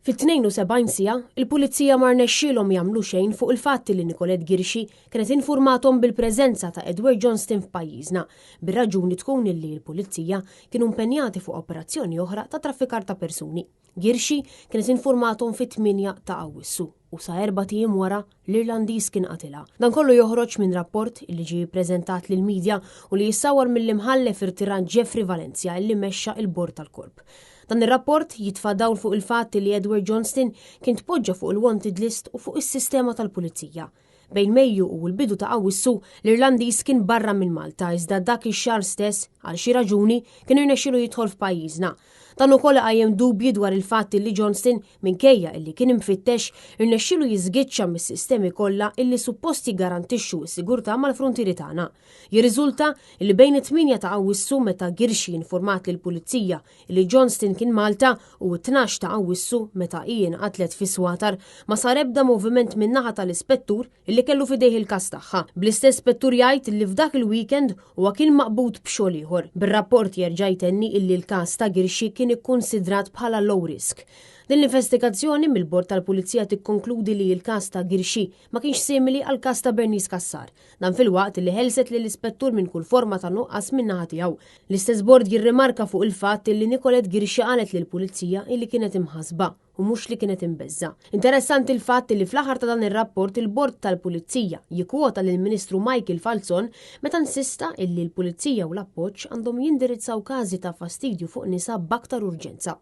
Fit-72 sija, il-Pulizija ma rnexxielhom jagħmlu xejn fuq il-fatti li Nicolette Girxi kienet informatom bil-preżenza ta' Edward Johnston f'pajjiżna, bir-raġuni tkun illi l-Pulizija kienu impenjati fuq operazzjoni oħra ta' traffikar ta' persuni. Girxi kienet informatom fit-8 ta' Awwissu u sa 4 tiem wara l-Irlandiż kien qatilha. Dan kollu joħroġ minn rapport illi ġie ppreżentat lill-midja u li jissawar mill-imħallef irtirant Jeffrey Valencia illi mexxa il-bord tal-korp. Dan ir-rapport jitfa' dawl fuq il-fatt li Edward Johnston kien tpoġġa fuq il-wanted list u fuq is-sistema tal-Pulizija. Bejn Mejju u l-bidu ta' Awwissu, l-Irlandiż kien barra minn Malta iżda dak ix-xahar stess għal xi raġuni kien irnexxielu jidħol f'pajjiżna. Dan ukoll qajjem dubji dwar il-fatt li Johnston minkejja illi kien imfittex irnexxielu jiżgiċċa mis-sistemi kollha illi suppost jiggarantixxu s-sigurtà mal-fruntieri tagħna. Jirriżulta li bejn it-8 ta' Awwissu meta Girxi informat lill-Pulizija li Johnston kien Malta u t-12 ta' Awwissu meta hi inqatlet fi Swatar ma sar ebda moviment min-naħa tal-ispettur illi kellu fidejh il-każ tagħha. Bl-istess spettur jgħid li f'dak il-weekend huwa kien maqbud b'xogħol ieħor. Bir-rapport jerġa' jtenni illi l-każ ta' Girxi kien ikkunsidrat bħala low risk. Din l-investigazzjoni mill-bord tal-Pulizija tikkonkludi li l-każ ta' Girxi ma kienx simili għal każ ta' Bernice Cassar. Dan fil-waqt li ħelset lill-ispettur minn kull forma ta' nuqqas min-naħa tiegħu. L-istess bord jirrimarka fuq il-fatt li Nicolette Girxi qalet lill-Pulizija li kienet imħasba u mhux li kienet imbeżża. Interessanti l-fatt li fl-aħħar ta' dan ir-rapport il-bord tal-Pulizija jikkwota lill-Ministru Michael Falzon meta insista illi l-Pulizija u l-appoġġ għandhom jindirizzaw każi ta' fastidju fuq nisa b'aktar urġenza.